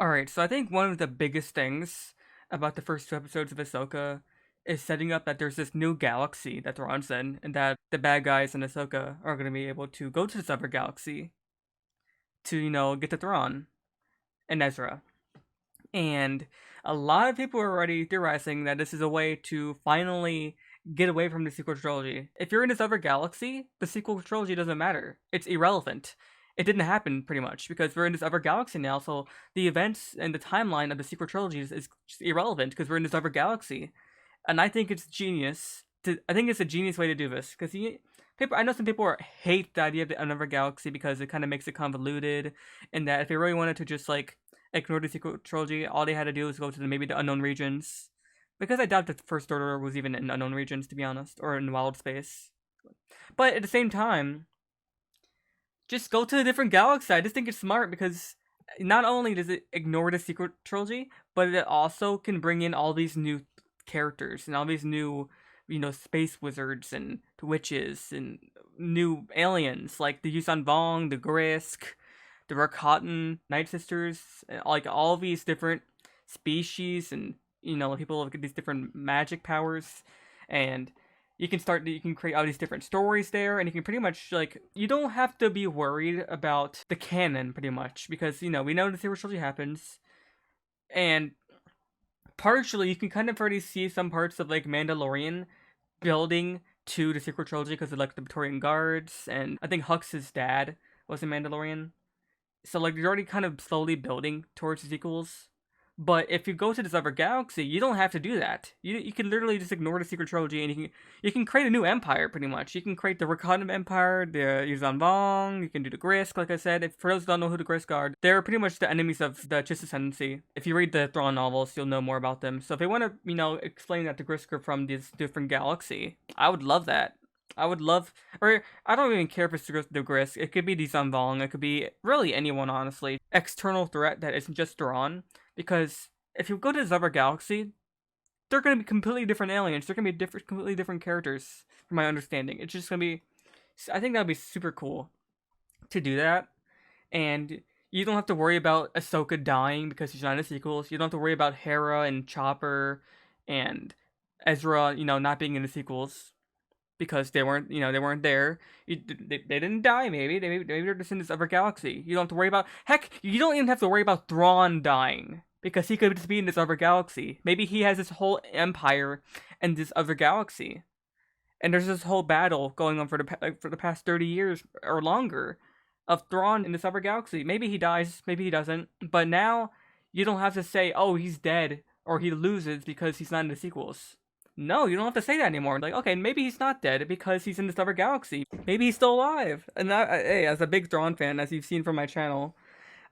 Alright, so I think one of the biggest things about the first two episodes of Ahsoka is setting up that there's this new galaxy that Thrawn's in, and that the bad guys in Ahsoka are going to be able to go to this other galaxy to, get to Thrawn and Ezra. And a lot of people are already theorizing that this is a way to finally get away from the sequel trilogy. If you're in this other galaxy, the sequel trilogy doesn't matter. It's irrelevant. It didn't happen pretty much because we're in this other galaxy now, so the events and the timeline of the sequel trilogies is just irrelevant because we're in this other galaxy. And I think it's genius. I think it's a genius way to do this because people. I know some people hate the idea of another galaxy because it kind of makes it convoluted, and that if they really wanted to just like ignore the sequel trilogy, all they had to do was go to maybe the unknown regions. Because I doubt the First Order was even in unknown regions, to be honest, or in wild space. But at the same time, just go to a different galaxy. I just think it's smart because not only does it ignore the sequel trilogy, but it also can bring in all these new characters and all these new, space wizards and witches and new aliens like the Yuuzhan Vong, the Grisk, the Rakatan Night Sisters, like all these different species and people with these different magic powers, and you can create all these different stories there, and you can pretty much like you don't have to be worried about the canon pretty much because we know the sequel trilogy happens, and partially you can kind of already see some parts of like Mandalorian building to the sequel trilogy because of like the Praetorian Guards, and I think Hux's dad was a Mandalorian. So like you're already kind of slowly building towards the sequels. But if you go to this other galaxy, you don't have to do that. You can literally just ignore the secret trilogy, and you can create a new empire pretty much. You can create the Rakatan Empire, the Yuuzhan Vong. You can do the Grisk, like I said. If for those who don't know who the Grisk are, they're pretty much the enemies of the Chiss Ascendancy. If you read the Thrawn novels, you'll know more about them. So if they want to, explain that the Grisk are from this different galaxy, I would love that. I would love, or I don't even care if it's the Grisk. It could be the Zambong. It could be really anyone, honestly. External threat that isn't just Thrawn. Because if you go to this other galaxy, they're going to be completely different aliens. They're going to be completely different characters, from my understanding. It's just going to be, I think that would be super cool to do that. And you don't have to worry about Ahsoka dying because she's not in the sequels. You don't have to worry about Hera and Chopper and Ezra, not being in the sequels because they weren't there. They didn't die. Maybe they're just in this other galaxy. You don't have to worry about. Heck, you don't even have to worry about Thrawn dying because he could just be in this other galaxy. Maybe he has this whole empire in this other galaxy, and there's this whole battle going on for the past 30 years or longer of Thrawn in this other galaxy. Maybe he dies. Maybe he doesn't. But now you don't have to say, "Oh, he's dead" or he loses because he's not in the sequels. No, you don't have to say that anymore. Like, okay, maybe he's not dead because he's in this other galaxy. Maybe he's still alive. And hey, as a big Thrawn fan, as you've seen from my channel,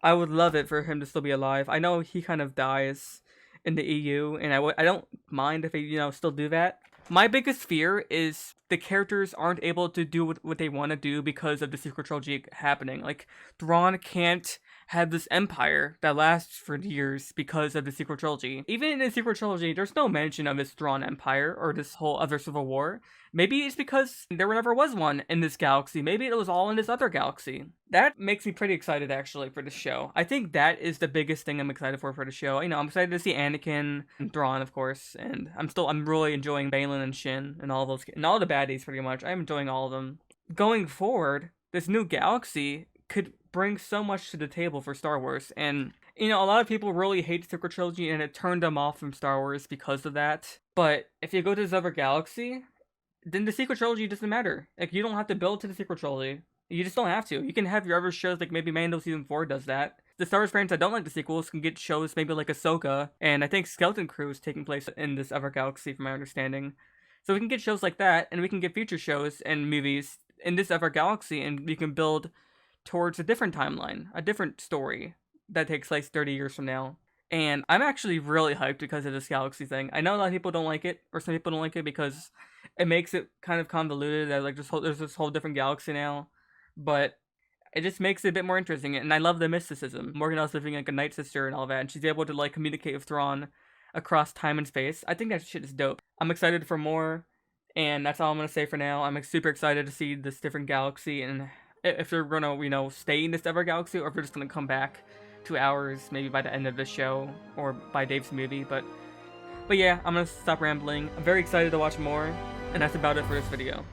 I would love it for him to still be alive. I know he kind of dies in the EU, and I don't mind if they, still do that. My biggest fear is the characters aren't able to do what they want to do because of the secret trilogy happening. Like, Thrawn can't have this empire that lasts for years because of the secret trilogy. Even in the secret trilogy, there's no mention of this Thrawn empire or this whole other civil war. Maybe it's because there never was one in this galaxy. Maybe it was all in this other galaxy. That makes me pretty excited actually for the show. I think that is the biggest thing I'm excited for the show. I'm excited to see Anakin and Thrawn, of course, and I'm really enjoying Balin and Shin and all those and all the baddies pretty much. I'm enjoying all of them. Going forward, this new galaxy could bring so much to the table for Star Wars, and a lot of people really hate the sequel trilogy and it turned them off from Star Wars because of that. But if you go to this other galaxy, then the sequel trilogy doesn't matter. Like, you don't have to build to the sequel trilogy. You just don't have to. You can have your other shows, like maybe Mando Season 4 does that. The Star Wars fans that don't like the sequels can get shows maybe like Ahsoka, and I think Skeleton Crew is taking place in this other galaxy from my understanding. So we can get shows like that, and we can get future shows and movies in this other galaxy, and we can build towards a different timeline, a different story that takes place 30 years from now. And I'm actually really hyped because of this galaxy thing. I know a lot of people don't like it, or some people don't like it because it makes it kind of convoluted. That like there's this whole different galaxy now, but it just makes it a bit more interesting. And I love the mysticism. Morganelle's living like a night sister and all that, and she's able to like communicate with Thrawn across time and space. I think that shit is dope. I'm excited for more, and that's all I'm gonna say for now. I'm super excited to see this different galaxy and if they're gonna stay in this ever galaxy or if they're just gonna come back 2 hours, maybe by the end of the show or by Dave's movie. But yeah, I'm gonna stop rambling. I'm very excited to watch more, and that's about it for this video.